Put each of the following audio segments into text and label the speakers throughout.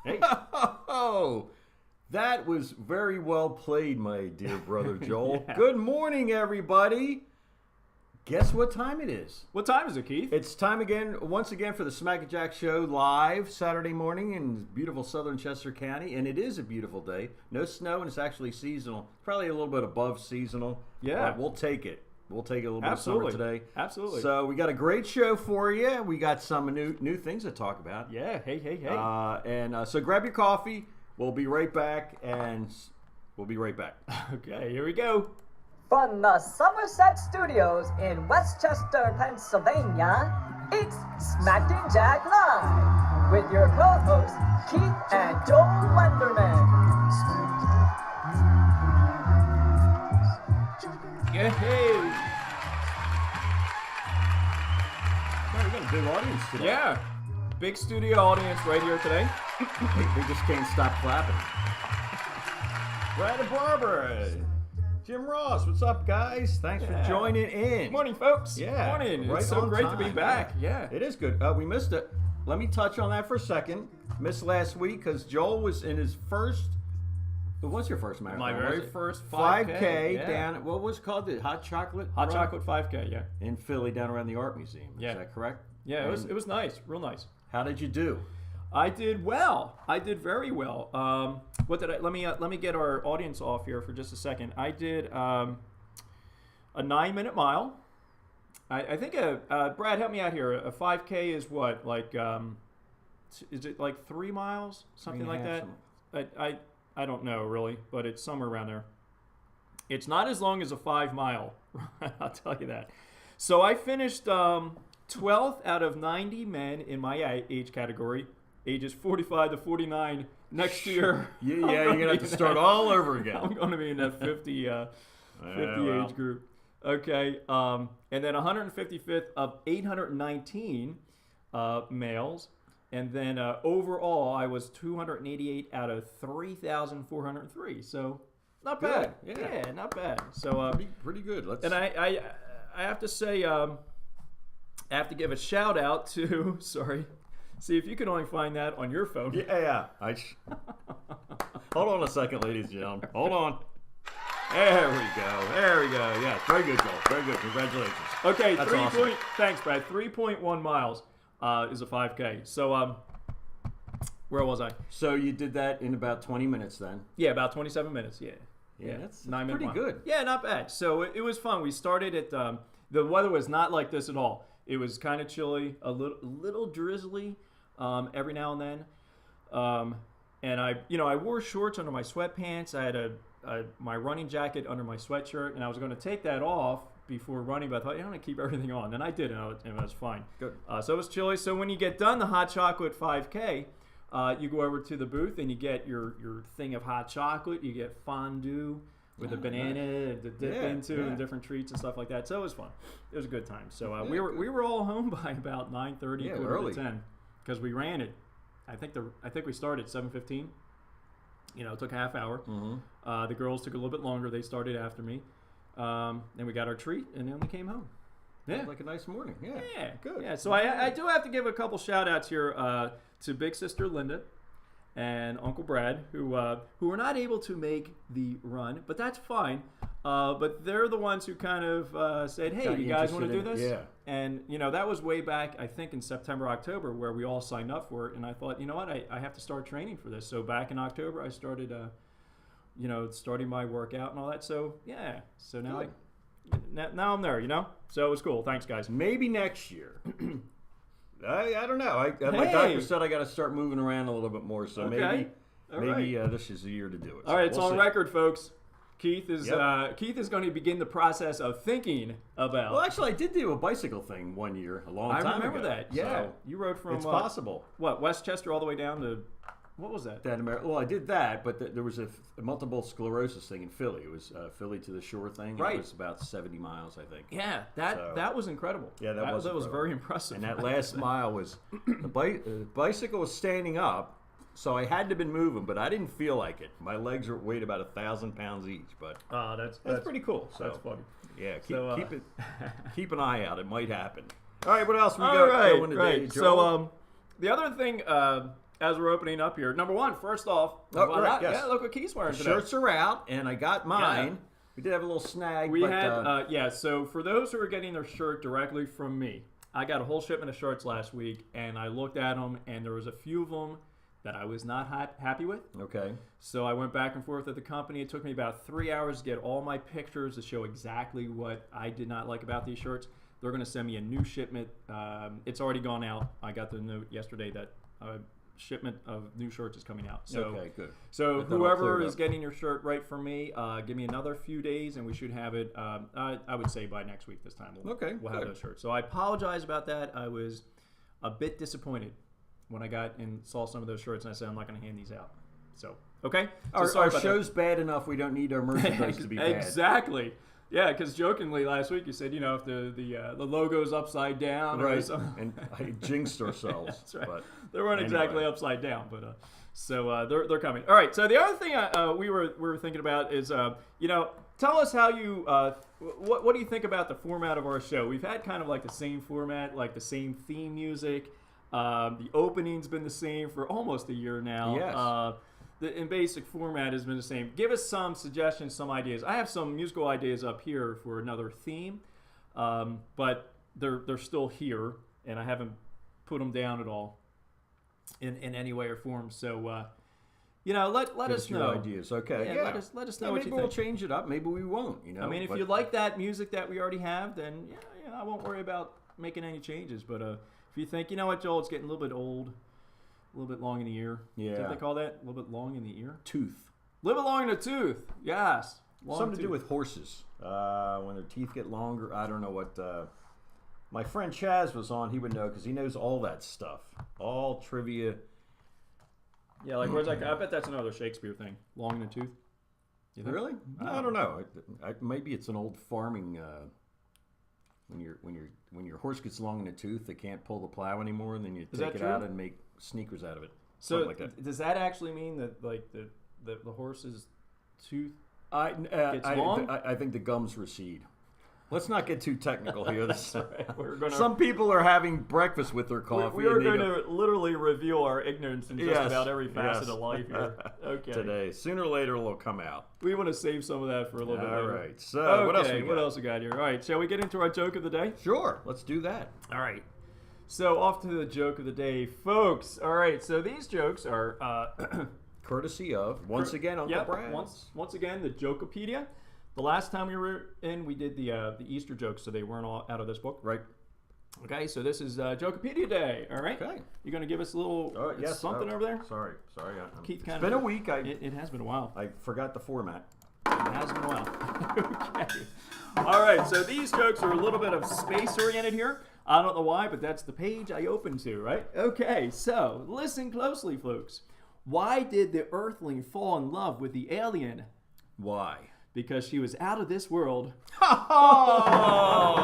Speaker 1: Hey. Oh, that was very well played, my dear brother Joel.
Speaker 2: Yeah.
Speaker 1: Good morning, everybody. Guess what time it is?
Speaker 2: What time is it, Keith?
Speaker 1: It's time once again, for the Smack and Jack Show live Saturday morning in beautiful southern Chester County, and it is a beautiful day. No snow, and it's actually seasonal. Probably a little bit above seasonal.
Speaker 2: Yeah.
Speaker 1: But we'll take it. We'll take a little bit
Speaker 2: Absolutely.
Speaker 1: of summer today.
Speaker 2: Absolutely.
Speaker 1: So we got a great show for you. We got some new things to talk about.
Speaker 2: Yeah. Hey.
Speaker 1: So grab your coffee. We'll be right back,
Speaker 2: Okay, here we go.
Speaker 3: From the Somerset Studios in Westchester, Pennsylvania, it's Smack and Jack Live with your co-hosts Keith and Joel Lenderman.
Speaker 2: Yeah. Hey.
Speaker 1: Man, we got a big audience today.
Speaker 2: Yeah. Big studio audience right here today.
Speaker 1: They just can't stop clapping. Brad and Barbara. Jim Ross, what's up, guys? Thanks for joining in.
Speaker 2: Morning, folks.
Speaker 1: Yeah.
Speaker 2: Morning.
Speaker 1: Right
Speaker 2: It's so
Speaker 1: on
Speaker 2: great to be
Speaker 1: time.
Speaker 2: back. Yeah.
Speaker 1: It is good. We missed it. Let me touch on that for a second. Missed last week because Joel was in his first. What's your first marathon?
Speaker 2: My
Speaker 1: was
Speaker 2: very
Speaker 1: it?
Speaker 2: first
Speaker 1: 5K
Speaker 2: yeah.
Speaker 1: down. What was it called? The Hot Chocolate.
Speaker 2: Hot
Speaker 1: Run?
Speaker 2: chocolate 5K. Yeah.
Speaker 1: In Philly, down around the Art Museum.
Speaker 2: Yeah.
Speaker 1: Is that correct?
Speaker 2: Yeah. It was nice. Real nice.
Speaker 1: How did you do?
Speaker 2: I did well. I did very well. What did I? Let me get our audience off here for just a second. I did a 9-minute mile. I think Brad, help me out here. A 5K is what, like? Is it like 3 miles, something like that? I don't know really, but it's somewhere around there. It's not as long as a 5 mile. I'll tell you that. So I finished 12th out of 90 men in my age category. Ages 45 to 49 next year.
Speaker 1: Yeah, you're going to have to start all over again.
Speaker 2: I'm going to be in that 50 age group. Okay. And then 155th of 819 males. And then overall, I was 288 out of 3,403. So not bad.
Speaker 1: Good. Yeah.
Speaker 2: Not bad. So
Speaker 1: pretty good.
Speaker 2: And I have to say, I have to give a shout out to, sorry, see if you can only find that on your phone.
Speaker 1: Yeah. Hold on a second, ladies and gentlemen. Hold on. There we go. Yeah, very good, Joel. Very good. Congratulations.
Speaker 2: Okay,
Speaker 1: That's awesome.
Speaker 2: Thanks, Brad. 3.1 miles is a 5K. So, where was I?
Speaker 1: So you did that in about 20 minutes then?
Speaker 2: Yeah, about 27 minutes. Yeah,
Speaker 1: that's
Speaker 2: 9-minute
Speaker 1: pretty
Speaker 2: mile.
Speaker 1: good.
Speaker 2: Yeah, not bad. So it was fun. We started at the weather was not like this at all. It was kind of chilly, a little drizzly every now and then. And I wore shorts under my sweatpants. I had my running jacket under my sweatshirt, and I was going to take that off before running, but I thought, I'm going to keep everything on. And I did, and it was fine.
Speaker 1: Good.
Speaker 2: So it was chilly. So when you get done the hot chocolate 5K, you go over to the booth and you get your thing of hot chocolate. You get fondue with a banana to dip into and different treats and stuff like that. So it was fun. It was a good time. So we were all home by about 9:30, quarter to 10, because we ran it. I think we started at 7:15. It took a half hour.
Speaker 1: Mm-hmm.
Speaker 2: The girls took a little bit longer. They started after me. Then we got our treat, and then we came home. Yeah.
Speaker 1: Like a nice morning. Yeah. Good.
Speaker 2: Yeah. So I do have to give a couple shout outs here to Big Sister Linda and Uncle Brad, who were not able to make the run, but that's fine. But they're the ones who kind of said, "Hey, you guys want to do this?"
Speaker 1: Yeah.
Speaker 2: And that was way back, I think, in September, October, where we all signed up for it. And I thought, you know what, I have to start training for this. So back in October, I started, starting my workout and all that. So yeah. So now now I'm there. So it was cool. Thanks, guys.
Speaker 1: Maybe next year. I don't know. My doctor said I got to start moving around a little bit more. So maybe this is the year to do it.
Speaker 2: All right, it's
Speaker 1: we'll
Speaker 2: on
Speaker 1: see.
Speaker 2: record, folks. Keith is going to begin the process of thinking about.
Speaker 1: Well, actually, I did do a bicycle thing one year, a long time ago.
Speaker 2: I remember that. Yeah,
Speaker 1: So
Speaker 2: you rode from
Speaker 1: it's possible.
Speaker 2: What, Westchester all the way down to what was that?
Speaker 1: Well, I did that, but there was a multiple sclerosis thing in Philly. It was Philly to the shore thing.
Speaker 2: Right.
Speaker 1: It was about 70 miles, I think.
Speaker 2: Yeah, that was incredible.
Speaker 1: Yeah, that was
Speaker 2: very impressive.
Speaker 1: And that last mile was the bicycle was standing up. So I had to been moving, but I didn't feel like it. My legs weighed about 1,000 pounds each, but
Speaker 2: that's
Speaker 1: pretty cool. So,
Speaker 2: that's funny.
Speaker 1: Yeah,
Speaker 2: So,
Speaker 1: keep an eye out. It might happen. All right, what else we
Speaker 2: All
Speaker 1: got
Speaker 2: right,
Speaker 1: going today,
Speaker 2: right.
Speaker 1: Joel?
Speaker 2: So the other thing as we're opening up here. Number one, first off,
Speaker 1: right, yes.
Speaker 2: yeah, look what Keith's wearing
Speaker 1: The
Speaker 2: today.
Speaker 1: shirts are out, and I got mine.
Speaker 2: Yeah.
Speaker 1: We did have a little snag.
Speaker 2: We
Speaker 1: but,
Speaker 2: had, so for those who are getting their shirt directly from me, I got a whole shipment of shirts last week, and I looked at them, and there was a few of them that I was not happy with.
Speaker 1: Okay.
Speaker 2: So I went back and forth with the company. It took me about 3 hours to get all my pictures to show exactly what I did not like about these shirts. They're going to send me a new shipment. It's already gone out. I got the note yesterday that shipment of new shirts is coming out. So,
Speaker 1: okay, good.
Speaker 2: So
Speaker 1: That'll
Speaker 2: whoever
Speaker 1: clear it
Speaker 2: is
Speaker 1: up.
Speaker 2: getting your shirt right from me, give me another few days, and we should have it. I would say by next week this time. We'll have
Speaker 1: good.
Speaker 2: those shirts. So I apologize about that. I was a bit disappointed when I got and saw some of those shirts, and I said I'm not going to hand these out. So okay, so
Speaker 1: Our show's bad enough. We don't need our merchandise to be bad.
Speaker 2: Exactly. Yeah, because jokingly last week you said, you know, if the logo's upside down,
Speaker 1: Right,
Speaker 2: or something.
Speaker 1: and I jinxed ourselves.
Speaker 2: That's right.
Speaker 1: But
Speaker 2: they weren't
Speaker 1: anyway.
Speaker 2: exactly upside down, but so they're coming. All right. So the other thing we were thinking about is, tell us how you what do you think about the format of our show? We've had kind of like the same format, like the same theme music. The opening's been the same for almost a year now.
Speaker 1: Yes.
Speaker 2: The basic format has been the same. Give us some suggestions, some ideas. I have some musical ideas up here for another theme, but they're still here, and I haven't put them down at all in any way or form. So, let us know.
Speaker 1: Your ideas. Okay. Yeah.
Speaker 2: Let us know what
Speaker 1: maybe
Speaker 2: you
Speaker 1: we'll
Speaker 2: think.
Speaker 1: change it up. Maybe we won't.
Speaker 2: I mean, if you like that music that we already have, then I won't worry about making any changes. But if you think, you know what, Joel, it's getting a little bit old. A little bit long in the ear.
Speaker 1: Yeah.
Speaker 2: Is that what they call that? A little bit long in the ear?
Speaker 1: Tooth.
Speaker 2: A little bit long in the tooth. Yes.
Speaker 1: Something to do with horses. When their teeth get longer. I don't know what. My friend Chaz was on. He would know because he knows all that stuff. All trivia.
Speaker 2: Yeah, like where's that? I bet that's another Shakespeare thing. Long in the tooth. You think?
Speaker 1: Really? I don't know. Maybe it's an old farming. When your horse gets long in the tooth, they can't pull the plow anymore, and then you take it out and make sneakers out of it.
Speaker 2: So
Speaker 1: like that.
Speaker 2: Does that actually mean that like the horse's tooth
Speaker 1: gets
Speaker 2: long?
Speaker 1: I think the gums recede. Let's not get too technical here.
Speaker 2: Right.
Speaker 1: Some people are having breakfast with their coffee.
Speaker 2: We are going to literally reveal our ignorance in just
Speaker 1: Yes,
Speaker 2: about every facet
Speaker 1: yes.
Speaker 2: of life here. Okay.
Speaker 1: Today. Sooner or later, it'll come out.
Speaker 2: We want to save some of that for a little bit
Speaker 1: All
Speaker 2: later.
Speaker 1: right. So,
Speaker 2: Okay,
Speaker 1: what else we got?
Speaker 2: here? All right, shall we get into our joke of the day?
Speaker 1: Sure. Let's do that.
Speaker 2: All right. So off to the joke of the day, folks. All right, so these jokes are
Speaker 1: Courtesy of, once again, Uncle Brad.
Speaker 2: Once again, the Jokepedia. The last time we were in, we did the Easter jokes, so they weren't all out of this book.
Speaker 1: Right.
Speaker 2: Okay, so this is Jokepedia Day. All right.
Speaker 1: Okay.
Speaker 2: You're going to give us a little something over there?
Speaker 1: Sorry.
Speaker 2: Keith
Speaker 1: It's been a week.
Speaker 2: It has been a while.
Speaker 1: I forgot the format.
Speaker 2: It has been a while. Okay. All right, so these jokes are a little bit of space-oriented here. I don't know why, but that's the page I opened to, right? Okay, so listen closely, folks. Why did the Earthling fall in love with the alien?
Speaker 1: Why?
Speaker 2: Because she was out of this world.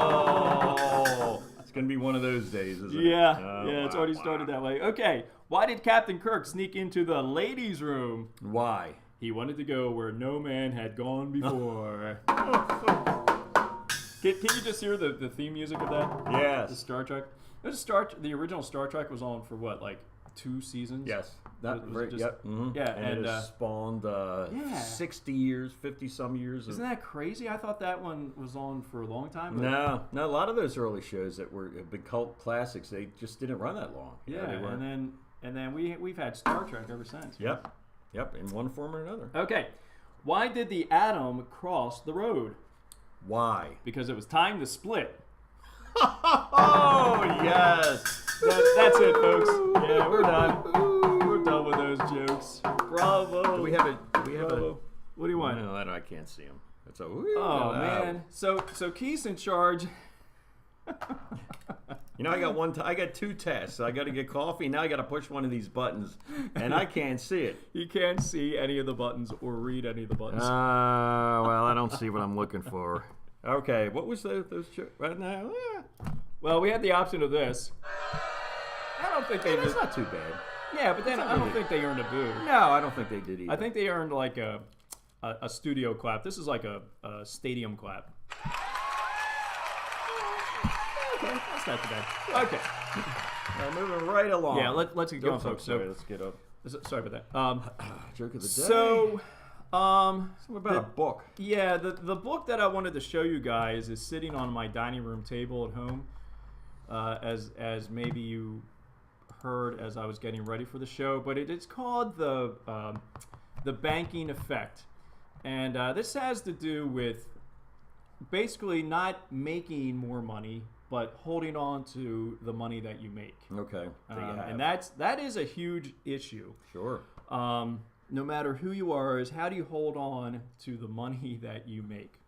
Speaker 1: Oh! It's going to be one of those days, isn't it?
Speaker 2: Yeah, it's already started that way. Okay, why did Captain Kirk sneak into the ladies' room?
Speaker 1: Why?
Speaker 2: He wanted to go where no man had gone before. Can you just hear the theme music of that?
Speaker 1: Yes.
Speaker 2: The Star Trek. The original Star Trek was on for what, like 2 seasons?
Speaker 1: Yes.
Speaker 2: Was it just-
Speaker 1: Yep. Mm-hmm.
Speaker 2: Yeah,
Speaker 1: and it has spawned 60 years, 50-some years.
Speaker 2: Isn't that crazy? I thought that one was on for a long time.
Speaker 1: No. A lot of those early shows that were big cult classics, they just didn't run that long.
Speaker 2: Yeah,
Speaker 1: they weren't.
Speaker 2: and then we've had Star Trek ever since.
Speaker 1: Yep, in one form or another.
Speaker 2: Okay, why did the atom cross the road?
Speaker 1: Why?
Speaker 2: Because it was time to split.
Speaker 1: Oh, yes.
Speaker 2: That's it, folks. Yeah, we're done. We're done with those jokes. Bravo.
Speaker 1: Do we have a?
Speaker 2: What do you want?
Speaker 1: No, I can't see him. It's a.
Speaker 2: Oh man. So Keith's in charge.
Speaker 1: You know, I got 2 tests. I got to get coffee. Now I got to push one of these buttons, and I can't see it.
Speaker 2: You can't see any of the buttons or read any of the buttons.
Speaker 1: Well, I don't see what I'm looking for. Okay, what was those right now?
Speaker 2: Well, we had the option of this. I don't think they.
Speaker 1: That's not too bad.
Speaker 2: Yeah, but then I don't think they earned a boo.
Speaker 1: No, I don't think they did either.
Speaker 2: I think they earned like a studio clap. This is like a stadium clap. Okay, that's not too bad. Okay.
Speaker 1: Moving right along.
Speaker 2: Yeah, let's get going, folks.
Speaker 1: Sorry, let's get up.
Speaker 2: Sorry about that.
Speaker 1: Joke of the day.
Speaker 2: So,
Speaker 1: Something about a book.
Speaker 2: Yeah, the book that I wanted to show you guys is sitting on my dining room table at home. As maybe you heard as I was getting ready for the show, but it's called the Banking Effect, and this has to do with basically not making more money, but holding on to the money that you make.
Speaker 1: Okay.
Speaker 2: And that is a huge issue.
Speaker 1: Sure.
Speaker 2: No matter who you are, is how do you hold on to the money that you make?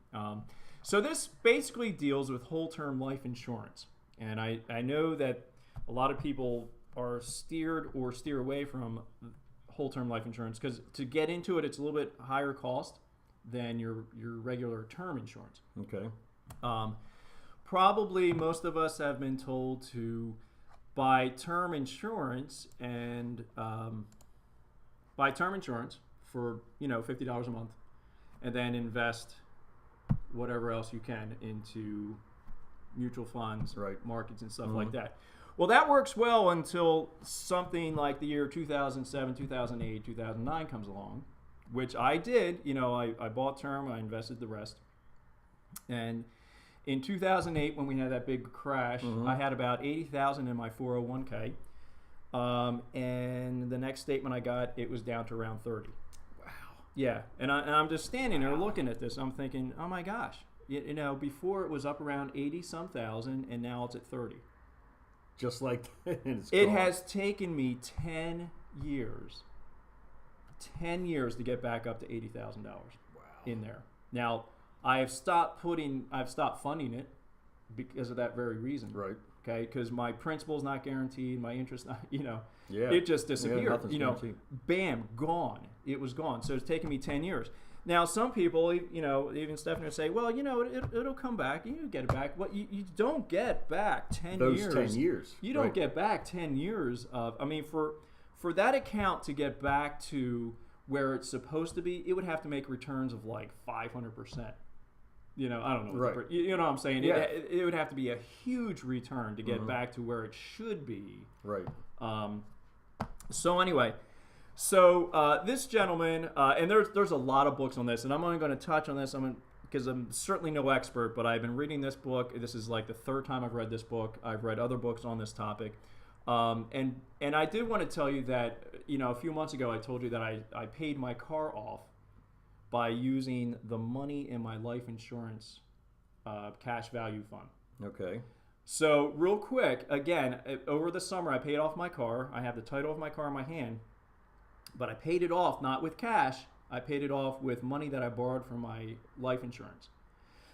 Speaker 2: So this basically deals with whole term life insurance. And I know that a lot of people are steer away from whole term life insurance because to get into it, it's a little bit higher cost than your regular term insurance.
Speaker 1: Okay.
Speaker 2: Probably most of us have been told to buy term insurance and buy term insurance for $50 a month, and then invest whatever else you can into mutual funds,
Speaker 1: right,
Speaker 2: markets, and stuff like that. Well, that works well until something like the year 2007, 2008, 2009 comes along, which I did. I bought term, I invested the rest, and in 2008, when we had that big crash, I had about $80,000 in my 401k. And the next statement I got, it was down to around 30.
Speaker 1: Wow.
Speaker 2: Yeah, and I'm just standing there looking at this. I'm thinking, oh my gosh, before it was up around 80-some thousand, and now it's at 30.
Speaker 1: Just like
Speaker 2: it has taken me 10 years to get back up to $80,000 in there. Now, I've stopped funding it because of that very reason.
Speaker 1: Right.
Speaker 2: Okay, because my principal's not guaranteed, my interest not,
Speaker 1: Yeah.
Speaker 2: It just disappeared.
Speaker 1: Guaranteed.
Speaker 2: Bam, gone. It was gone. So it's taken me 10 years. Now, some people, even Stephanie would say, well, it'll come back. You get it back. What you don't get back 10
Speaker 1: Those
Speaker 2: years.
Speaker 1: 10 years.
Speaker 2: You don't get back 10 years of. For that account to get back to where it's supposed to be, it would have to make returns of like 500%. I don't know.
Speaker 1: Right.
Speaker 2: You know what I'm saying?
Speaker 1: Yeah.
Speaker 2: It would have to be a huge return to get back to where it should be.
Speaker 1: Right.
Speaker 2: So anyway, this gentleman, and there's a lot of books on this, and I'm only going to touch on this because I'm certainly no expert, but I've been reading this book. This is like the third time I've read this book. I've read other books on this topic. And I did want to tell you that, a few months ago I told you that I paid my car off by using the money in my life insurance cash value fund.
Speaker 1: Okay.
Speaker 2: So real quick, again, over the summer I paid off my car. I have the title of my car in my hand, but I paid it off not with cash. I paid it off with money that I borrowed from my life insurance.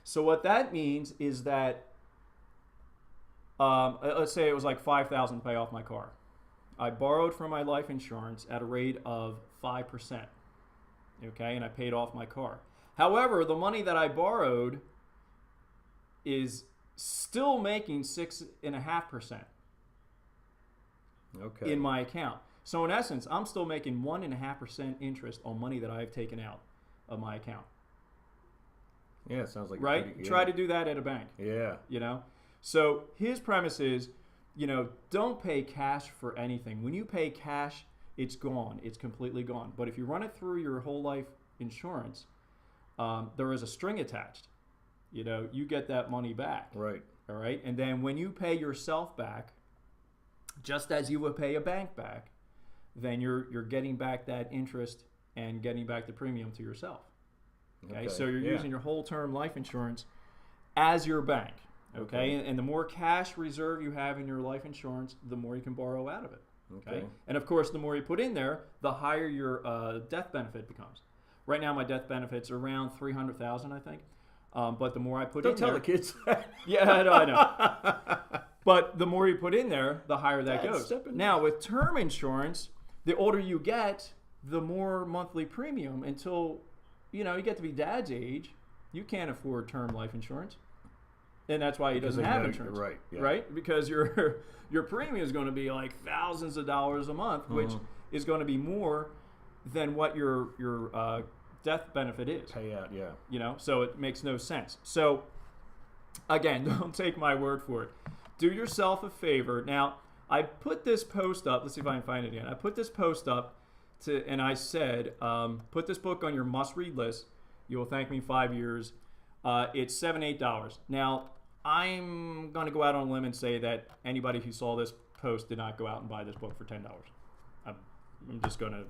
Speaker 2: So what that means is that, let's say it was like $5,000 to pay off my car. I borrowed from my life insurance at a rate of 5%. Okay, and I paid off my car. However, the money that I borrowed is still making 6.5% in my account. So in essence, I'm still making 1.5% interest on money that I've taken out of my account.
Speaker 1: Yeah, it sounds like
Speaker 2: right. Try to do that at a bank.
Speaker 1: Yeah.
Speaker 2: So his premise is, don't pay cash for anything. When you pay cash, it's gone. It's completely gone. But if you run it through your whole life insurance, there is a string attached. You get that money back.
Speaker 1: Right.
Speaker 2: All right. And then when you pay yourself back, just as you would pay a bank back, then you're getting back that interest and getting back the premium to yourself. Okay. So you're using your whole term life insurance as your bank. Okay. And the more cash reserve you have in your life insurance, the more you can borrow out of it. Okay. And of course, the more you put in there, the higher your death benefit becomes. Right now, my death benefit's around $300,000, I think. But the more I put in there,
Speaker 1: don't tell the kids that.
Speaker 2: Yeah, I know. But the more you put in there, the higher that goes. Now, with term insurance, the older you get, the more monthly premium until you get to be Dad's age. You can't afford term life insurance. And that's why he doesn't have insurance,
Speaker 1: right? Yeah.
Speaker 2: Right, because your premium is going to be like thousands of dollars a month, which is going to be more than what your death benefit is.
Speaker 1: Payout, yeah.
Speaker 2: So it makes no sense. So again, don't take my word for it. Do yourself a favor. Now, I put this post up. Let's see if I can find it again. I put this post up and I said, put this book on your must-read list. You will thank me 5 years. It's $7, $8. Now, I'm going to go out on a limb and say that anybody who saw this post did not go out and buy this book for $10. I'm just going to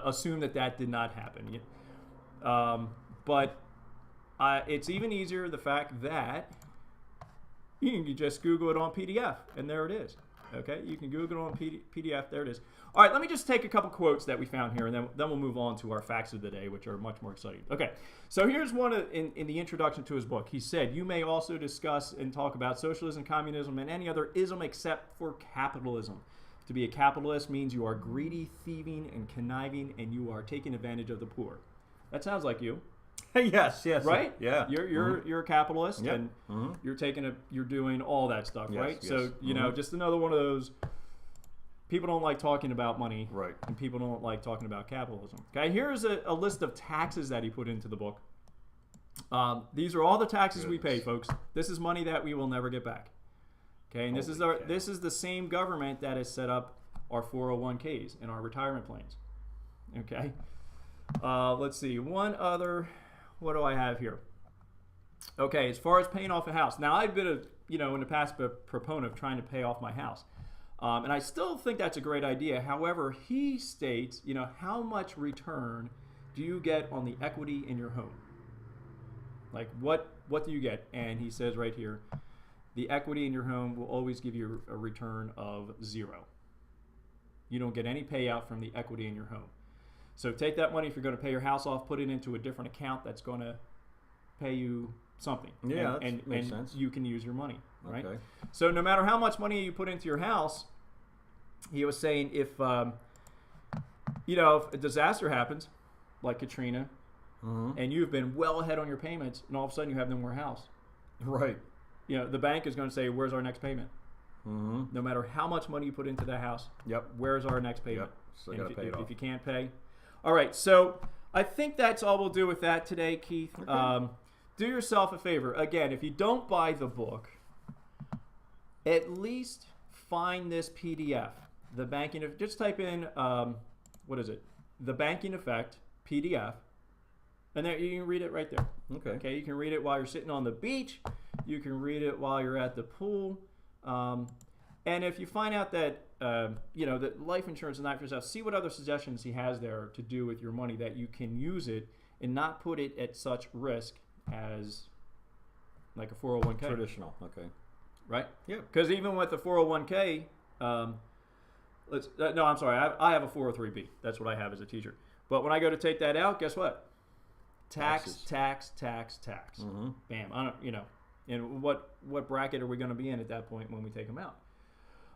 Speaker 2: assume that did not happen. But it's even easier the fact that you can just Google it on PDF, and there it is. Okay, you can Google it on PDF. There it is. All right, let me just take a couple quotes that we found here, and then we'll move on to our facts of the day, which are much more exciting. Okay, so here's one in the introduction to his book. He said, "You may also discuss and talk about socialism, communism, and any other ism except for capitalism. To be a capitalist means you are greedy, thieving, and conniving, and you are taking advantage of the poor." That sounds like you.
Speaker 1: Yes,
Speaker 2: right?
Speaker 1: Yeah.
Speaker 2: You're a capitalist,
Speaker 1: Yep.
Speaker 2: and you're doing all that stuff,
Speaker 1: Yes,
Speaker 2: right?
Speaker 1: yes.
Speaker 2: So just another one of those. People don't like talking about money,
Speaker 1: Right.
Speaker 2: and people don't like talking about capitalism. Okay, here's a list of taxes that he put into the book. These are all the taxes we pay, folks. This is money that we will never get back. Okay, and this is the same government that has set up our 401ks and our retirement plans. Okay, let's see. One other. What do I have here? Okay, as far as paying off a house. Now, I've been in the past a proponent of trying to pay off my house. And I still think that's a great idea. However, he states, how much return do you get on the equity in your home? Like, what do you get? And he says right here, the equity in your home will always give you a return of 0. You don't get any payout from the equity in your home. So take that money if you're going to pay your house off, put it into a different account that's going to pay you something.
Speaker 1: Yeah,
Speaker 2: and
Speaker 1: makes sense.
Speaker 2: You can use your money, right?
Speaker 1: Okay.
Speaker 2: So no matter how much money you put into your house, he was saying if a disaster happens, like Katrina, and you've been well ahead on your payments, and all of a sudden you have no more house.
Speaker 1: Right.
Speaker 2: The bank is going to say, "Where's our next payment?" No matter how much money you put into that house.
Speaker 1: Yep.
Speaker 2: Where's our next payment?
Speaker 1: Yep. So got to pay it
Speaker 2: if
Speaker 1: off.
Speaker 2: you can't pay. All right. So I think that's all we'll do with that today, Keith.
Speaker 1: Okay.
Speaker 2: Do yourself a favor. Again, if you don't buy the book, at least find this PDF. The banking. Just type in what is it? The Banking Effect PDF, and there you can read it right there.
Speaker 1: Okay.
Speaker 2: Okay. You can read it while you're sitting on the beach. You can read it while you're at the pool. And if you find out that that life insurance is not for yourself, see what other suggestions he has there to do with your money that you can use it and not put it at such risk as like a 401k.
Speaker 1: Traditional. Okay.
Speaker 2: Right?
Speaker 1: Yeah.
Speaker 2: Because even with the 401k, no, I'm sorry, I have a 403b. That's what I have as a teacher. But when I go to take that out, guess what? Tax. Bam. I don't. And what bracket are we going to be in at that point when we take them out?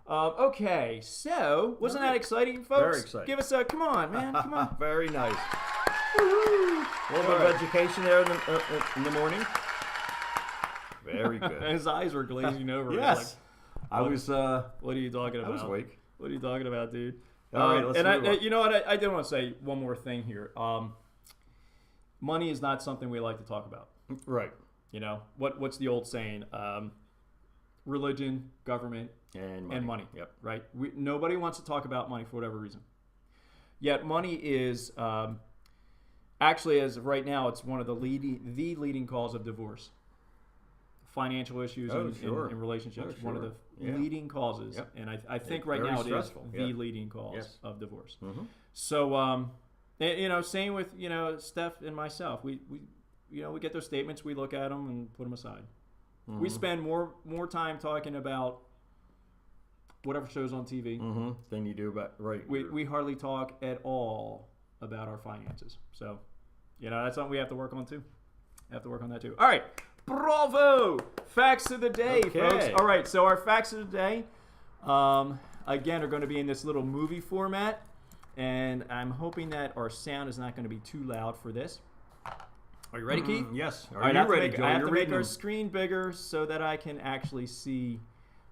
Speaker 2: Okay, so wasn't that exciting, folks?
Speaker 1: Very exciting.
Speaker 2: Give us a come on, man, come on.
Speaker 1: Very nice.
Speaker 2: Woo-hoo.
Speaker 1: A little bit of education there in the morning. Very good.
Speaker 2: His eyes were glazing over.
Speaker 1: Yes.
Speaker 2: Like,
Speaker 1: I was.
Speaker 2: What are you talking about?
Speaker 1: I was awake.
Speaker 2: What are you talking about, dude?
Speaker 1: All right, let's move on.
Speaker 2: You know what? I did want to say one more thing here. Money is not something we like to talk about.
Speaker 1: Right.
Speaker 2: What's the old saying? Religion, government,
Speaker 1: and money.
Speaker 2: Yep. Right. Nobody wants to talk about money for whatever reason. Yet money is actually, as of right now, it's one of the leading cause of divorce. Financial issues in relationships, one of the leading causes. Yep. And I think right now it is the leading cause of divorce. Mm-hmm. So same with Steph and myself. We get those statements, we look at them and put them aside. Mm-hmm. We spend more time talking about whatever shows on TV
Speaker 1: than you do about
Speaker 2: We hardly talk at all about our finances. So, that's something we have to work on too. Have to work on that too. All right, bravo! Facts of the day, folks. All right, so our facts of the day, again, are going to be in this little movie format, and I'm hoping that our sound is not going to be too loud for this. Are you ready, Keith?
Speaker 1: Yes.
Speaker 2: Are you ready, Joe? I have to make our screen bigger so that I can actually see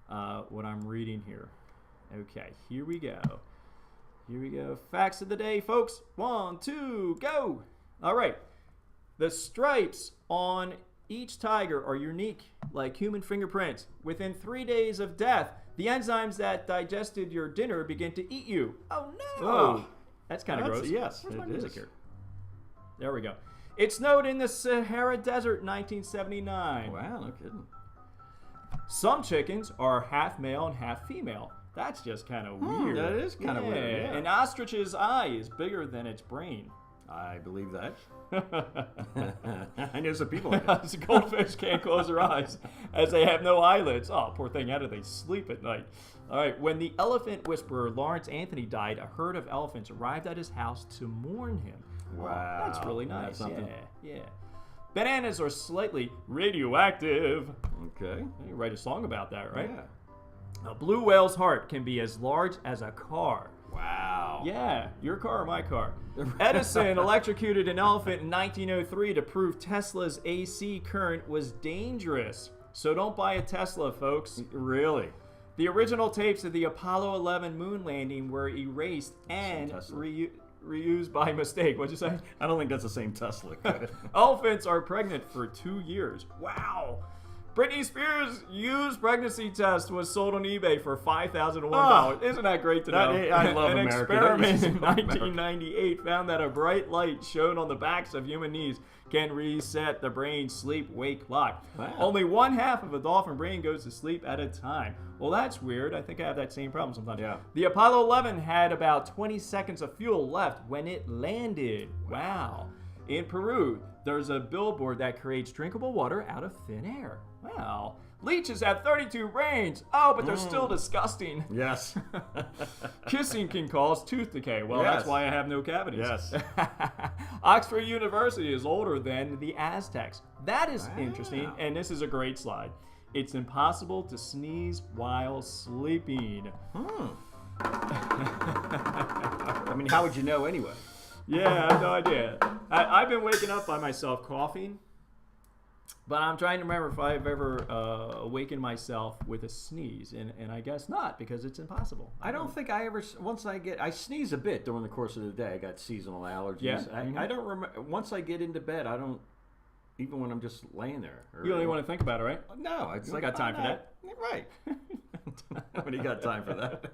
Speaker 2: what I'm reading here. Okay, here we go. Facts of the day, folks. 1, 2, go. All right. The stripes on each tiger are unique, like human fingerprints. Within 3 days of death, the enzymes that digested your dinner begin to eat you. Oh no!
Speaker 1: Oh.
Speaker 2: That's kind of gross.
Speaker 1: Yes,
Speaker 2: Where's my
Speaker 1: it
Speaker 2: music
Speaker 1: is.
Speaker 2: here? There we go. It snowed in the Sahara Desert in 1979.
Speaker 1: Wow, no kidding.
Speaker 2: Some chickens are half male and half female. That's just kind of weird.
Speaker 1: That is kind of weird. Yeah.
Speaker 2: An ostrich's eye is bigger than its brain.
Speaker 1: I believe that. I know some people like that.
Speaker 2: The goldfish can't close their eyes as they have no eyelids. Oh, poor thing. How do they sleep at night? All right. When the elephant whisperer Lawrence Anthony died, a herd of elephants arrived at his house to mourn him.
Speaker 1: Wow.
Speaker 2: Oh, that's really nice.
Speaker 1: That's something.
Speaker 2: Yeah. Bananas are slightly radioactive.
Speaker 1: Okay.
Speaker 2: You write a song about that, right?
Speaker 1: Yeah.
Speaker 2: A blue whale's heart can be as large as a car.
Speaker 1: Wow.
Speaker 2: Yeah, your car or my car. Edison electrocuted an elephant in 1903 to prove Tesla's AC current was dangerous. So don't buy a Tesla, folks.
Speaker 1: Really?
Speaker 2: The original tapes of the Apollo 11 moon landing were erased and reused by mistake. What'd you say?
Speaker 1: I don't think that's the same Tesla.
Speaker 2: Elephants are pregnant for 2 years. Wow. Britney Spears' used pregnancy test was sold on eBay for $5,001.
Speaker 1: Oh,
Speaker 2: Isn't that great to know?
Speaker 1: I love
Speaker 2: An
Speaker 1: America.
Speaker 2: experiment in
Speaker 1: America.
Speaker 2: 1998 found that a bright light shown on the backs of human knees can reset the brain's sleep-wake clock.
Speaker 1: Wow.
Speaker 2: Only one half of a dolphin brain goes to sleep at a time. Well, that's weird. I think I have that same problem sometimes.
Speaker 1: Yeah.
Speaker 2: The Apollo 11 had about 20 seconds of fuel left when it landed. Wow. In Peru, there's a billboard that creates drinkable water out of thin air. Wow. Leeches have 32 brains. Oh, but they're still disgusting.
Speaker 1: Yes.
Speaker 2: Kissing can cause tooth decay. Well,
Speaker 1: Yes.
Speaker 2: that's why I have no cavities.
Speaker 1: Yes.
Speaker 2: Oxford University is older than the Aztecs. That is
Speaker 1: Wow.
Speaker 2: interesting, and this is a great slide. It's impossible to sneeze while sleeping.
Speaker 1: I mean, how would you know anyway?
Speaker 2: Yeah, I have no idea. I've been waking up by myself coughing, but I'm trying to remember if I've ever awakened myself with a sneeze, and I guess not, because it's impossible.
Speaker 1: I don't think I ever. I sneeze a bit during the course of the day. I got seasonal allergies.
Speaker 2: Yeah.
Speaker 1: I don't remember. Once I get into bed, I don't. Even when I'm just laying there.
Speaker 2: You don't even want to think about it, right?
Speaker 1: No, it's
Speaker 2: You
Speaker 1: like
Speaker 2: got time for that.
Speaker 1: Right. When you got time for that.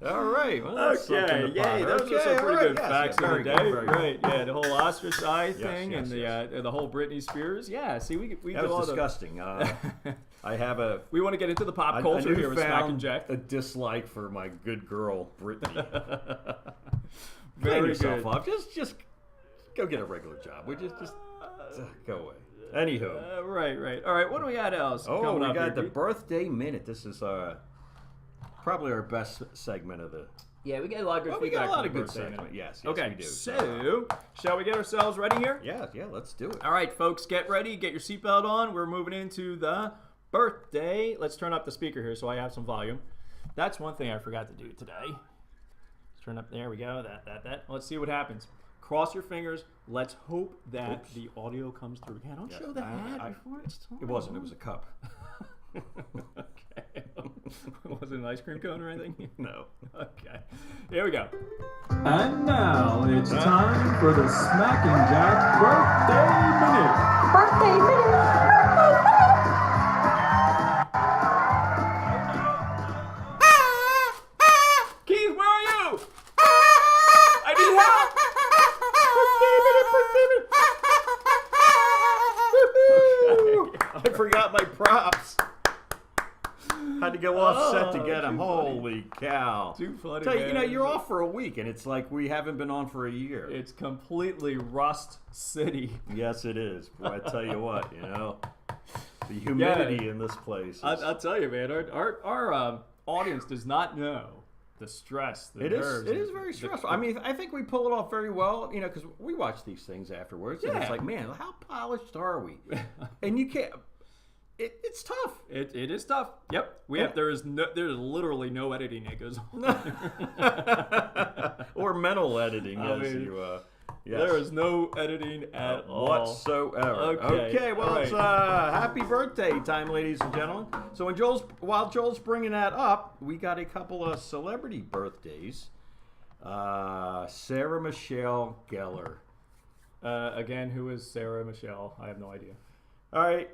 Speaker 1: All right. Well, that's something to
Speaker 2: Yay.
Speaker 1: ponder.
Speaker 2: Those are some
Speaker 1: all
Speaker 2: pretty
Speaker 1: right,
Speaker 2: good
Speaker 1: yes,
Speaker 2: facts
Speaker 1: yeah,
Speaker 2: of the
Speaker 1: very
Speaker 2: day.
Speaker 1: good, very good.
Speaker 2: Right, yeah, the whole ostrich eye thing
Speaker 1: yes,
Speaker 2: and the whole Britney Spears. Yeah, see, we
Speaker 1: That
Speaker 2: do all
Speaker 1: was disgusting. I have a.
Speaker 2: We want to get into the pop
Speaker 1: a
Speaker 2: culture here with Smack and
Speaker 1: newfound
Speaker 2: Jack.
Speaker 1: a dislike for my good girl Brittany.
Speaker 2: Very
Speaker 1: Clean yourself
Speaker 2: good.
Speaker 1: up. Just go get a regular job. We just go away. Anywho.
Speaker 2: Right. All right, what do we got else?
Speaker 1: Oh,
Speaker 2: coming
Speaker 1: we
Speaker 2: up
Speaker 1: got
Speaker 2: here,
Speaker 1: the
Speaker 2: Pete?
Speaker 1: birthday minute. This is probably our best segment of the.
Speaker 2: Yeah, we get a lot of good
Speaker 1: Well, we
Speaker 2: feedback.
Speaker 1: got a lot
Speaker 2: from
Speaker 1: of
Speaker 2: the
Speaker 1: good
Speaker 2: birthday
Speaker 1: segment.
Speaker 2: minute.
Speaker 1: Yes,
Speaker 2: Okay,
Speaker 1: we do.
Speaker 2: so shall we get ourselves ready here?
Speaker 1: Yeah, let's do it.
Speaker 2: All right, folks, get ready. Get your seatbelt on. We're moving into the birthday. Let's turn up the speaker here so I have some volume. That's one thing I forgot to do today. Let's turn up. There we go. That. Let's see what happens. Cross your fingers. Let's hope that the audio comes through. Yeah, don't show the hat before it's time.
Speaker 1: It wasn't. It was a cup.
Speaker 2: Okay. Was it an ice cream cone or anything?
Speaker 1: No.
Speaker 2: Okay. Here we go.
Speaker 4: And now it's time for the Smack and Jack Birthday Minute.
Speaker 3: Birthday minute.
Speaker 2: Keith, where are you? I need help.
Speaker 1: I forgot my props. Had to go off set to get them.
Speaker 2: too funny.
Speaker 1: Holy cow.
Speaker 2: Too funny,
Speaker 1: Tell you,
Speaker 2: man.
Speaker 1: you're off for a week, and it's like we haven't been on for a year.
Speaker 2: It's completely Rust City.
Speaker 1: Yes, it is. Boy, I tell you what, the humidity in this place.
Speaker 2: I'll tell you, man. Our audience does not know the stress, the
Speaker 1: It
Speaker 2: nerves.
Speaker 1: is very stressful. I mean, I think we pull it off very well, because we watch these things afterwards, and it's
Speaker 2: Yeah.
Speaker 1: like, man, how polished are we? And you can't. It's tough.
Speaker 2: It is tough. Yep. There's literally no editing that goes on.
Speaker 1: Or mental editing,
Speaker 2: I
Speaker 1: as
Speaker 2: mean,
Speaker 1: you. Yes.
Speaker 2: There is no editing at all.
Speaker 1: Whatsoever.
Speaker 2: Okay,
Speaker 1: Well,
Speaker 2: all
Speaker 1: it's
Speaker 2: right.
Speaker 1: happy birthday time, ladies and gentlemen. So while Joel's bringing that up, we got a couple of celebrity birthdays. Sarah Michelle Gellar.
Speaker 2: Again, who is Sarah Michelle? I have no idea.
Speaker 1: All right.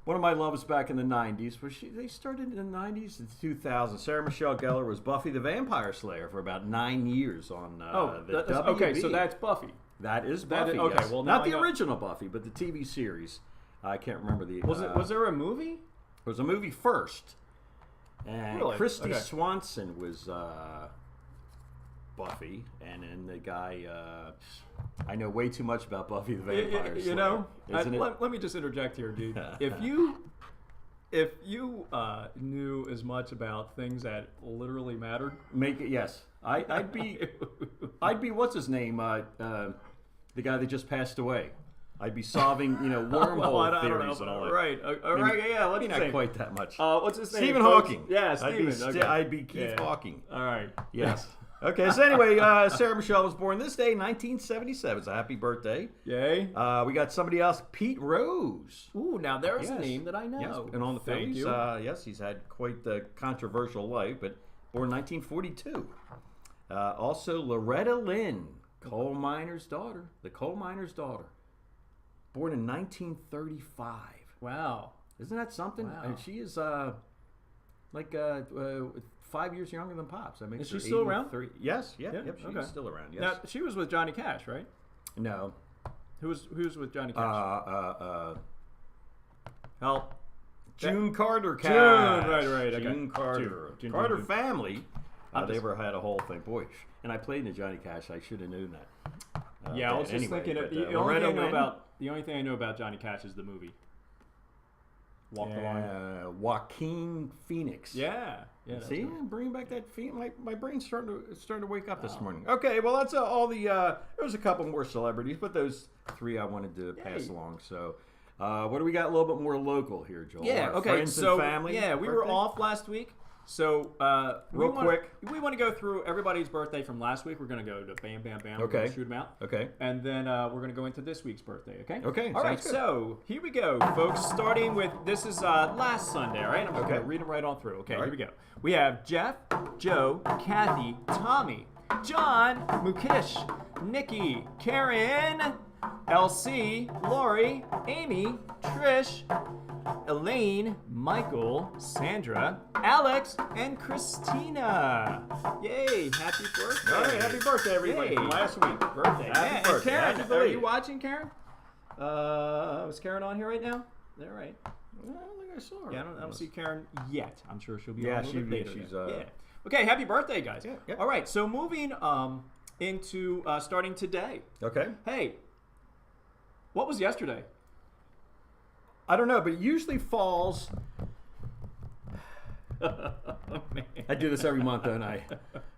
Speaker 1: One of my loves back in the 90s, they started in the 90s and 2000s. Sarah Michelle Gellar was Buffy the Vampire Slayer for about 9 years on the WB.
Speaker 2: Okay, so that's Buffy.
Speaker 1: That is Buffy,
Speaker 2: okay,
Speaker 1: yes.
Speaker 2: well, now
Speaker 1: Not the
Speaker 2: I know.
Speaker 1: original Buffy, but the TV series. I can't remember the...
Speaker 2: Was there a movie?
Speaker 1: There was a movie first. And
Speaker 2: Really?
Speaker 1: Christy
Speaker 2: Okay.
Speaker 1: Swanson was Buffy. And then the guy... I know way too much about Buffy the Vampire Slayer.
Speaker 2: You know,
Speaker 1: Isn't it?
Speaker 2: let me just interject here, dude. If you knew as much about things that literally mattered,
Speaker 1: Make it, yes. I'd be what's his name? The guy that just passed away. I'd be solving, wormhole
Speaker 2: I don't
Speaker 1: theories and all that.
Speaker 2: Right, right, yeah. Let's
Speaker 1: Maybe not
Speaker 2: see.
Speaker 1: quite that much.
Speaker 2: What's his name?
Speaker 1: Stephen
Speaker 2: folks?
Speaker 1: Hawking.
Speaker 2: Yeah, Stephen.
Speaker 1: I'd be Keith Hawking.
Speaker 2: All right.
Speaker 1: Yes. Okay, so anyway, Sarah Michelle was born this day, 1977. It's a happy birthday.
Speaker 2: Yay.
Speaker 1: We got somebody else, Pete Rose.
Speaker 2: Ooh, now there's
Speaker 1: Yes.
Speaker 2: a name that I know.
Speaker 1: Yes, and on the
Speaker 2: Thank
Speaker 1: Phillies.
Speaker 2: you.
Speaker 1: Yes, he's had quite the controversial life, but born 1942. Also, Loretta Lynn, coal miner's daughter. The coal miner's daughter. Born in 1935.
Speaker 2: Wow.
Speaker 1: Isn't that something?
Speaker 2: Wow.
Speaker 1: And she is 5 years younger than Pops. That makes
Speaker 2: Is
Speaker 1: her
Speaker 2: she still around?
Speaker 1: 83. Yes,
Speaker 2: Yeah,
Speaker 1: yep, she's
Speaker 2: okay.
Speaker 1: still around. Yes.
Speaker 2: Now she was with Johnny Cash, right?
Speaker 1: No.
Speaker 2: Who's with Johnny Cash?
Speaker 1: Help. June Carter Cash.
Speaker 2: June, right, okay.
Speaker 1: June Carter.
Speaker 2: June.
Speaker 1: Carter family.
Speaker 2: I'm
Speaker 1: They
Speaker 2: just-
Speaker 1: ever had a whole thing. Boy, and I played in the Johnny Cash. I should have known that.
Speaker 2: Yeah, I
Speaker 1: but
Speaker 2: was just
Speaker 1: anyway,
Speaker 2: thinking.
Speaker 1: but,
Speaker 2: The only
Speaker 1: Loretta
Speaker 2: thing I know
Speaker 1: Lynn,
Speaker 2: the only thing I know about Johnny Cash is the movie. Walk the Line.
Speaker 1: Joaquin Phoenix.
Speaker 2: Yeah. That's
Speaker 1: See,
Speaker 2: right.
Speaker 1: bringing back that my brain's starting to wake up this morning. Okay, well that's all the. There was a couple more celebrities, but those three I wanted to pass along. So, what do we got? A little bit more local here, Joel.
Speaker 2: Yeah.
Speaker 1: Our
Speaker 2: Okay.
Speaker 1: friends
Speaker 2: So
Speaker 1: and family.
Speaker 2: yeah, we were
Speaker 1: birthday?
Speaker 2: off last week. So
Speaker 1: Real quick.
Speaker 2: we want to go through everybody's birthday from last week. We're going to go to bam, bam, bam. We're
Speaker 1: Okay.
Speaker 2: going to shoot them out.
Speaker 1: Okay.
Speaker 2: And then we're going to go into this week's birthday, okay?
Speaker 1: Okay,
Speaker 2: All right,
Speaker 1: sounds good.
Speaker 2: so here we go, folks. Starting with, this is last Sunday, all right? I'm just going
Speaker 1: Okay.
Speaker 2: to read them right on through. Okay,
Speaker 1: All
Speaker 2: here
Speaker 1: right.
Speaker 2: we go. We have Jeff, Joe, Kathy, Tommy, John, Mukesh, Nikki, Karen, LC, Lori, Amy, Trish, Elaine, Michael, Sandra, Alex, and Christina. Yay, happy birthday.
Speaker 1: All right, happy birthday, everybody.
Speaker 2: Yay.
Speaker 1: From last week.
Speaker 2: Birthday.
Speaker 1: Happy
Speaker 2: Yeah, and
Speaker 1: birthday.
Speaker 2: Karen,
Speaker 1: Happy
Speaker 2: are you
Speaker 1: birthday.
Speaker 2: watching, Karen? Is Karen on here right now? All right.
Speaker 1: I don't think I saw her.
Speaker 2: Yeah, I don't see Karen yet. I'm sure she'll be
Speaker 1: Yeah,
Speaker 2: on a little bit later.
Speaker 1: she's,
Speaker 2: yeah. Okay, happy birthday, guys.
Speaker 1: Yeah, yeah.
Speaker 2: All right, so moving into starting today.
Speaker 1: Okay.
Speaker 2: Hey, what was yesterday?
Speaker 1: I don't know, but it usually falls.
Speaker 2: Oh, man.
Speaker 1: I do this every month, don't I?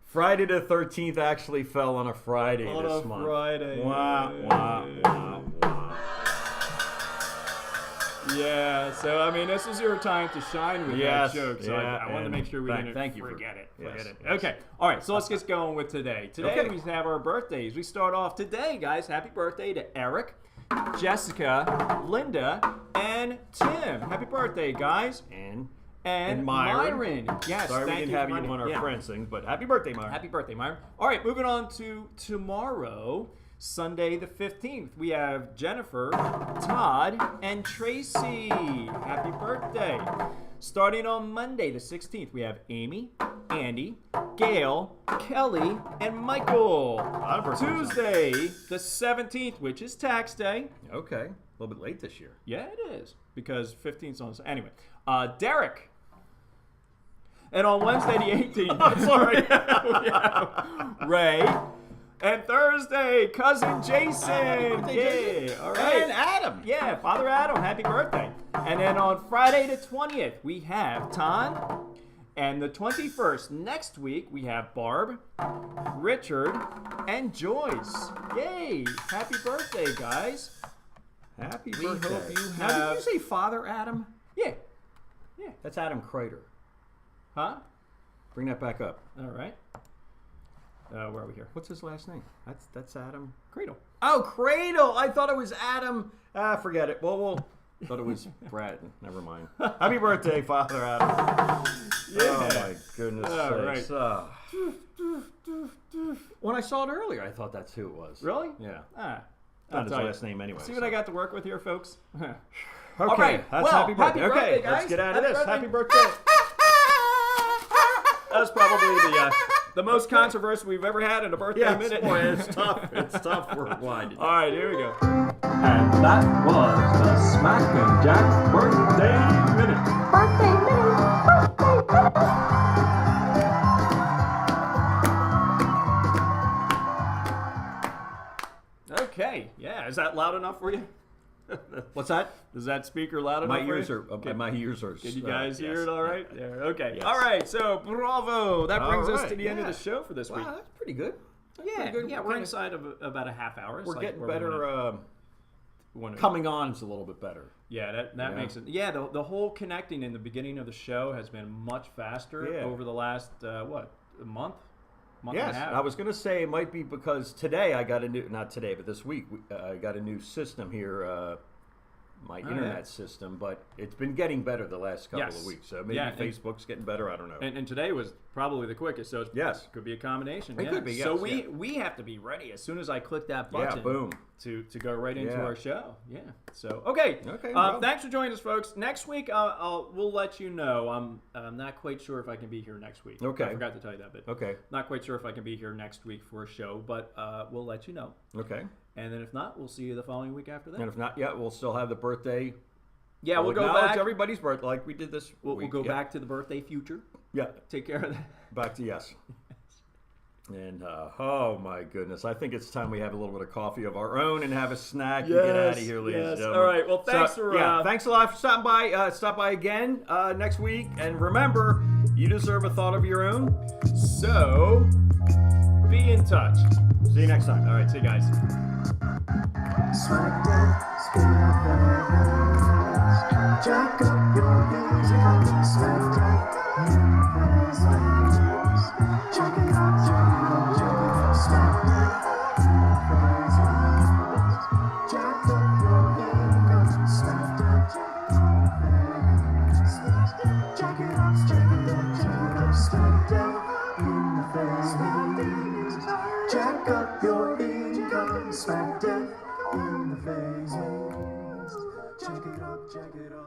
Speaker 1: Friday the 13th actually fell on a Friday
Speaker 2: On
Speaker 1: this
Speaker 2: a
Speaker 1: month.
Speaker 2: Friday.
Speaker 1: Wah, wah, wah, wah.
Speaker 2: Yeah, so I mean, this is your time to shine with
Speaker 1: Yes,
Speaker 2: that joke. So
Speaker 1: yeah,
Speaker 2: I wanted to
Speaker 1: and
Speaker 2: make sure we didn't
Speaker 1: thank you for-
Speaker 2: forget it.
Speaker 1: yes,
Speaker 2: Forget it.
Speaker 1: yes.
Speaker 2: Okay. All right. So let's get going with today. Today
Speaker 1: Okay.
Speaker 2: we have our birthdays. We start off today, guys. Happy birthday to Eric, Jessica, Linda, and Tim. Happy birthday, guys. And
Speaker 1: Myron.
Speaker 2: Yes.
Speaker 1: Sorry we
Speaker 2: thank
Speaker 1: didn't
Speaker 2: you
Speaker 1: have
Speaker 2: for
Speaker 1: you
Speaker 2: running.
Speaker 1: on our
Speaker 2: Yeah.
Speaker 1: friends thing, but happy birthday, Myron.
Speaker 2: Happy birthday, Myron. All right, moving on to tomorrow, Sunday the 15th. We have Jennifer, Todd, and Tracy. Happy birthday. Starting on Monday the 16th, we have Amy, Andy, Gail, Kelly, and Michael.
Speaker 1: lot of birthdays.
Speaker 2: Tuesday the 17th, which is tax day.
Speaker 1: Okay. A little bit late this year.
Speaker 2: Yeah, it is, because 15th's on. Anyway, Derek. And on Wednesday the 18th,
Speaker 1: I'm sorry.
Speaker 2: we have Ray. And Thursday, cousin Jason.
Speaker 1: Happy birthday,
Speaker 2: Yeah,
Speaker 1: Jason.
Speaker 2: all right.
Speaker 1: And Adam.
Speaker 2: Yeah, Father Adam, happy birthday. And then on Friday the 20th, we have Ton. And the 21st, next week, we have Barb, Richard, and Joyce. Yay! Happy birthday, guys.
Speaker 1: Happy
Speaker 2: We
Speaker 1: birthday.
Speaker 2: hope you
Speaker 1: Now,
Speaker 2: have-
Speaker 1: did you say Father Adam?
Speaker 2: Yeah.
Speaker 1: That's Adam Crater.
Speaker 2: Huh?
Speaker 1: Bring that back up.
Speaker 2: All right. Where are we here?
Speaker 1: What's his last name? That's Adam.
Speaker 2: Cradle.
Speaker 1: Oh, Cradle. I thought it was Adam. Forget it. Well, thought it was Brad. Never mind. Happy birthday, Father Adam.
Speaker 2: Yeah.
Speaker 1: Oh my goodness
Speaker 2: All
Speaker 1: sakes. when I saw it earlier, I thought that's who it was.
Speaker 2: Really?
Speaker 1: Yeah.
Speaker 2: Ah.
Speaker 1: Not his
Speaker 2: tell you.
Speaker 1: last name anyway.
Speaker 2: See what I got to work with here, folks?
Speaker 1: Okay,
Speaker 2: All right.
Speaker 1: that's
Speaker 2: Well,
Speaker 1: happy birthday.
Speaker 2: happy birthday,
Speaker 1: Okay,
Speaker 2: guys.
Speaker 1: let's get out of
Speaker 2: Happy
Speaker 1: this.
Speaker 2: birthday.
Speaker 1: Happy birthday.
Speaker 2: That was probably the most controversy we've ever had in a birthday minute.
Speaker 1: Boy, it's tough. It's tough for winding.
Speaker 2: All right, here we go.
Speaker 4: And that was the Smack and Jack Birthday Minute.
Speaker 5: Birthday minute. Birthday minute.
Speaker 2: Okay. Yeah. Is that loud enough for you?
Speaker 1: What's that?
Speaker 2: Is that speaker loud enough?
Speaker 1: My ears are. My ears are.
Speaker 2: Can you guys hear
Speaker 1: yes.
Speaker 2: it all right? Yeah. Okay.
Speaker 1: Yes.
Speaker 2: All right. So, bravo. That brings
Speaker 1: All
Speaker 2: us
Speaker 1: right,
Speaker 2: to the end of
Speaker 1: yeah.
Speaker 2: the show for this week.
Speaker 1: Wow, that's pretty good. That's
Speaker 2: Yeah.
Speaker 1: pretty good.
Speaker 2: Yeah. We're inside of about a half hour.
Speaker 1: We're
Speaker 2: It's
Speaker 1: getting
Speaker 2: like
Speaker 1: better. Coming on is a little bit better.
Speaker 2: Yeah, that
Speaker 1: Yeah.
Speaker 2: makes it. Yeah, the whole connecting in the beginning of the show has been much faster
Speaker 1: Yeah.
Speaker 2: over the last a month and
Speaker 1: Yes,
Speaker 2: a half.
Speaker 1: I was going to say it might be because today I got a new, not today, but this week I got a new system here, my internet system, but it's been getting better the last couple of weeks. So maybe Facebook's getting better. I don't know.
Speaker 2: And today was probably the quickest, so it could be a combination.
Speaker 1: It could be. Yes,
Speaker 2: so we have to be ready as soon as I click that button.
Speaker 1: Boom.
Speaker 2: To go right into our show. Yeah. So okay.
Speaker 1: Well.
Speaker 2: Thanks for joining us, folks. Next week we'll let you know. I'm not quite sure if I can be here next week.
Speaker 1: Okay.
Speaker 2: I forgot to tell you that bit.
Speaker 1: Okay.
Speaker 2: Not quite sure if I can be here next week for a show, but we'll let you know.
Speaker 1: Okay.
Speaker 2: And then if not, we'll see you the following week after that.
Speaker 1: And if not, we'll still have the birthday.
Speaker 2: Yeah, we'll go
Speaker 1: acknowledge
Speaker 2: back.
Speaker 1: everybody's birthday like we did this
Speaker 2: We'll
Speaker 1: week.
Speaker 2: go back to the birthday future.
Speaker 1: Yeah.
Speaker 2: Take care of that.
Speaker 1: Back to yes. And oh my goodness, I think it's time we have a little bit of coffee of our own and have a snack and get out of here, ladies and gentlemen.
Speaker 2: All right. Well, thanks for
Speaker 1: thanks a lot for stopping by. Stop by again next week, and remember, you deserve a thought of your own.
Speaker 2: So be in touch.
Speaker 1: See you next time.
Speaker 2: All right. See you guys.
Speaker 6: Jack up your ears, smack down in the face. Check it out, smack down in the face. Jack up your ears, smack down in the face. Check it out, smack down in the face. Jack up your ears, smack down in the face. Check it out, check it out.